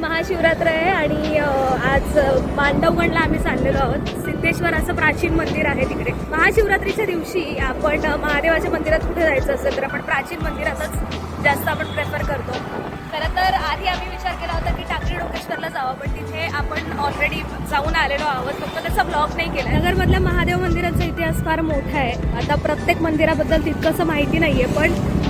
महाशिवरात्र आहे आणि आज मांडवगडला आम्ही चाललेलो आहोत. सिद्धेश्वर असं प्राचीन मंदिर आहे तिकडे. महाशिवरात्रीच्या दिवशी आपण महादेवाच्या मंदिरात कुठे जायचं असेल तर आपण प्राचीन मंदिरातच जास्त आपण प्रेफर करतो. खरं तर आधी आम्ही विचार केला होता की टाकळी डोकेश्वरला जावं, पण तिथे आपण ऑलरेडी जाऊन आलेलो आहोत, फक्त त्याचा ब्लॉग नाही केला. नगरमधल्या महादेव मंदिराचा इतिहास फार मोठा आहे. आता प्रत्येक मंदिराबद्दल तितकंसं माहिती नाही आहे, पण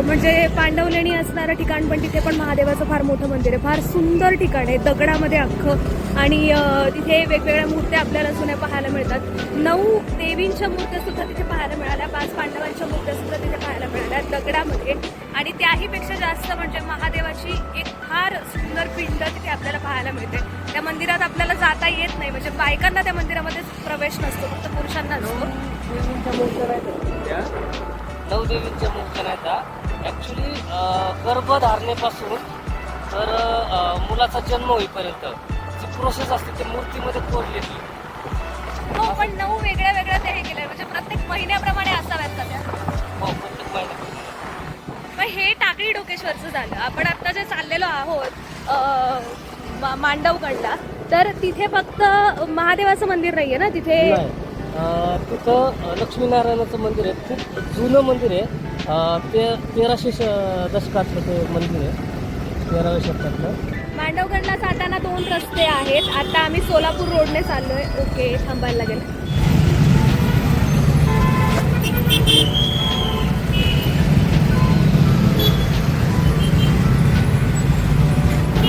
म्हणजे पांडवलेणी असणारं ठिकाण, पण तिथे पण महादेवाचं फार मोठं मंदिर आहे. फार सुंदर ठिकाण आहे, दगडामध्ये अख्खं. आणि तिथे वेगवेगळ्या मूर्त्या आपल्याला जुन्या पाहायला मिळतात. 9 देवींच्या मूर्त्या सुद्धा तिथे पाहायला मिळाल्या, 5 पांडवांच्या मूर्त्या सुद्धा तिथे पाहायला मिळाल्या दगडामध्ये. आणि त्याहीपेक्षा जास्त म्हणजे महादेवाची एक फार सुंदर पिंड तिथे आपल्याला पाहायला मिळते. त्या मंदिरात आपल्याला जाता येत नाही, म्हणजे बायकांना त्या मंदिरामध्ये प्रवेश नसतो, फक्त पुरुषांना असतो. 9 देवींच्या मूर्त्या नाहीत. ॲक्च्युली गर्भधारणेपासून तर मुलाचा जन्म होईपर्यंत जी प्रोसेस असते ती मूर्तीमध्ये कोरलेली. हो, पण 9 वेगळ्या वेगळ्या ते हे केलं, म्हणजे प्रत्येक महिन्याप्रमाणे असाव्यात का त्या? हो, प्रत्येक महिन्यात. पण हे टाकळी डोकेश्वरचं झालं. आपण आता जे चाललेलो आहोत मांडवगडला, तर तिथे फक्त महादेवाचं मंदिर नाहीये ना तिथे? तिथं लक्ष्मीनारायणाचं मंदिर आहे, खूप जुनं मंदिर आहे. ते 1300 दशकातलं ते मंदिर आहे, 13व्या शतकातलं. मांडवगडला जाताना 2 रस्ते आहेत. आता आम्ही सोलापूर रोडने चाललोय. ओके, थांबायला लागेल.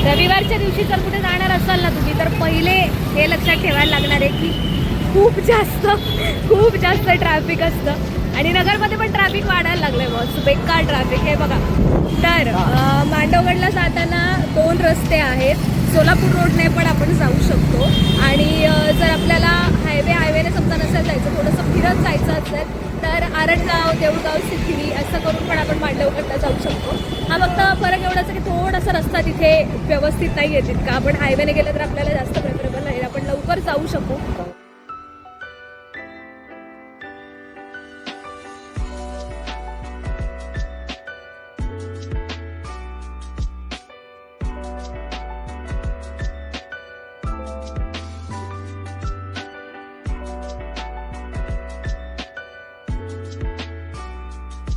रविवारच्या दिवशी जर कुठे जाणार असाल ना तुम्ही, तर पहिले हे लक्षात ठेवायला लागणार आहे की खूप जास्त ट्रॅफिक असतं. आणि नगरमध्ये पण ट्रॅफिक वाढायला लागलंय, बॉस, बेकार ट्रॅफिक आहे बघा. तर मांडवगडला जाताना 2 रस्ते आहेत. सोलापूर रोडने पण आपण जाऊ शकतो. आणि जर आपल्याला हायवेने समजा नसेल जायचं, थोडंसं फिरत जायचं असेल तर आरणगाव, देऊळगाव, सिद्धी असं करून पण आपण मांडवगडला जाऊ शकतो. हा फक्त फरक एवढाच की थोडासा रस्ता तिथे व्यवस्थित नाही आहे तितका. आपण हायवेने गेलं तर आपल्याला जास्त प्रेफरेबल आहे, आपण लवकर जाऊ शकू.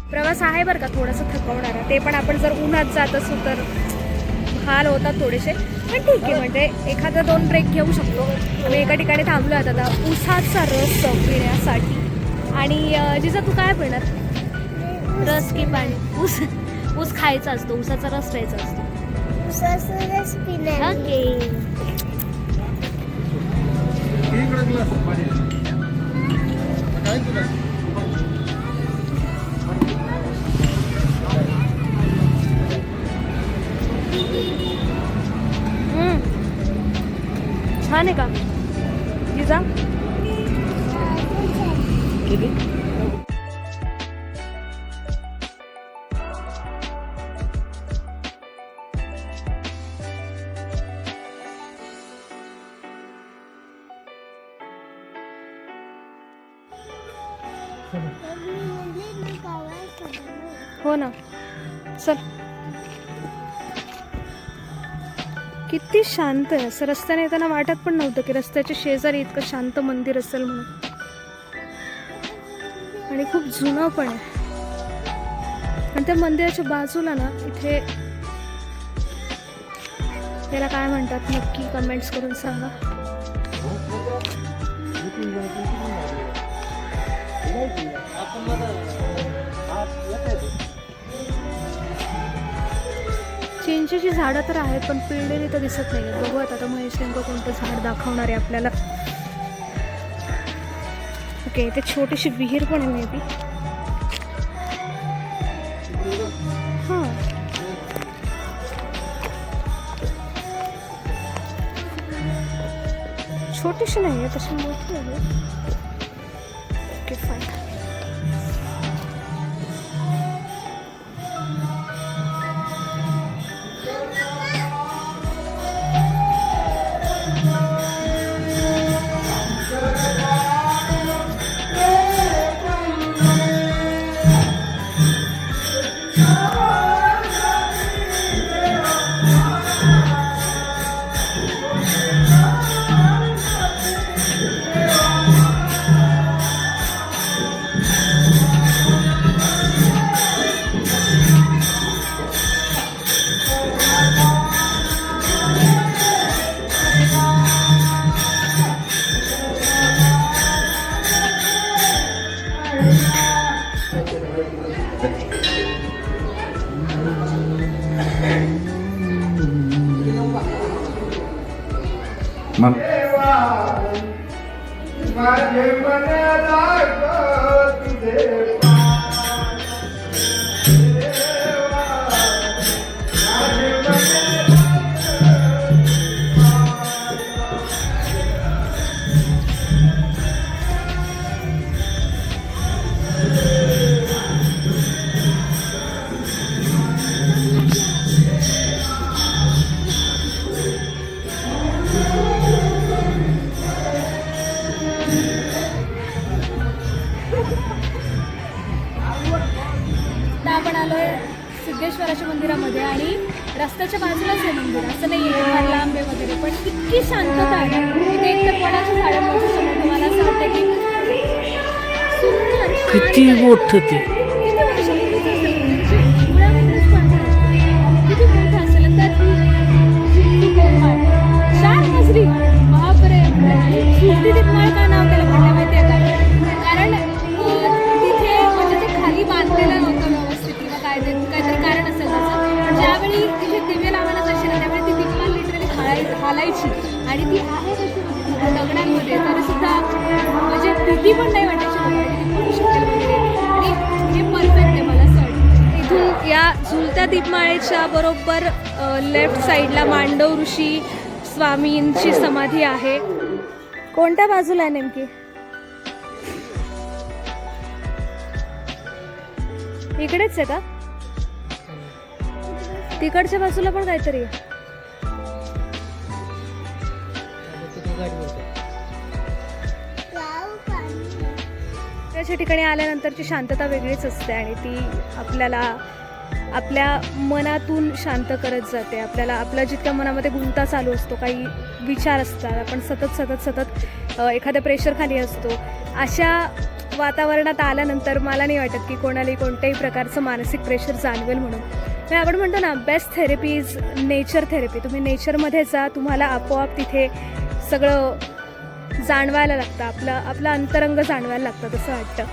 प्रवास आहे बरं का, थोडंसं थकवणारा. ते पण आपण जर उन्हात जात असू तर हाल होतात थोडेसे, पण ठीक आहे. म्हणजे एखादा 2 ब्रेक घेऊ शकतो. आम्ही एका ठिकाणी थांबलो आता उसाचा रस पिण्यासाठी. आणि जिजा तू काय पिणार, रस की पाणी? ऊस खायचा असतो, उसाचा रस प्यायचा असतो. उसाचा रस पिणार. ओके. छान आहे का जिजा? किती? हो ना, चल. किती शांत आहे. असं रस्त्याने येताना वाटत पण नव्हतं की रस्त्याच्या शेजारी इतकं शांत मंदिर असेल म्हणून. आणि खूप जुनं पण आहे. आणि त्या मंदिराच्या बाजूला ना इथे याला काय म्हणतात नक्की कमेंट्स करून सांगा. चिंचेची झाडं तर आहेत, पण पिळलेली तर दिसत नाही. बघूयात आता महेश नेमकं कोणतं झाड दाखवणार आहे आपल्याला. ओके, ते छोटीशी विहीर पण आहे मे बी. हां, छोटीशी नाही आहे, तशी मोठी आहे. Okay, fine. माझे मन लाग तुझे आता आपण आलोय सिद्धेश्वराच्या मंदिरामध्ये आणि रस्त्याच्या बाजूलाच आहे मंदिर, असं नाही आहे फार लांब आहे वगैरे, पण इतकी शांतता आहे इथे. एक तर वडाच्या झाडांमध्ये समोर तुम्हाला असं वाटतं की सुंदर किती मोठं ते किती वर्षापूर्वीचं असेल म्हणजे मुळामध्येच पाणी किती मोठं असेल आणि त्यात दीपमाळ 4 मजली. बापरे, सुट्टी दीपमाळ का नाव त्याला पडलं माहिती आहे का? कारण तिथे म्हणजे ते खाली बांधलेलं नव्हतं व्यवस्थित किंवा काहीतरी कारण असेल त्याचं. पण ज्यावेळी तिथे दिवे लावायला जायचे ना त्यावेळी ती दीपमाळ लिटरली हालायची आणि ती आहे कशी दगडांमध्ये तरी सुद्धा म्हणजे भीती पण नाही वाटायची पडू शकेल वगैरे. आणि हे परफेक्ट आहे मला असं वाटतं. इथून या झुलत्या दीपमाळेच्या बरोबर लेफ्ट साईडला मांडव ऋषी स्वामींची समाधी आहे. कोणत्या बाजूला आहे नेमकी? इकडेच आहे का? तिकडच्या बाजूला पण काहीतरी आहे. त्याच्या ठिकाणी आल्यानंतरची शांतता वेगळीच असते आणि ती आपल्याला आपल्या मनातून शांत करत जाते. आपल्याला आपल्या जितक्या मनामध्ये गुंता चालू असतो, काही विचार असतात, आपण सतत एखाद्या प्रेशरखाली असतो, अशा वातावरणात आल्यानंतर मला नाही वाटत की कोणालाही कोणत्याही प्रकारचं मानसिक प्रेशर जाणवेल म्हणून. म्हणजे आपण म्हणतो ना best therapy is nature therapy. तुम्ही नेचरमध्ये जा, तुम्हाला आपोआप तिथे सगळं जाणवायला लागतं, आपलं अंतरंग जाणवायला लागतं तसं वाटतं.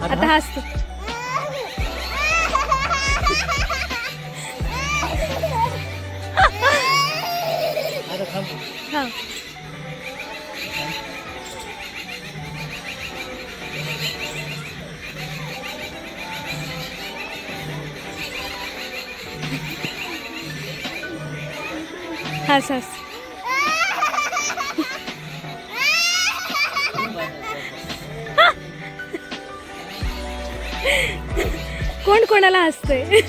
आता हसतो. हां हस. कोण कोणाला हसतंय?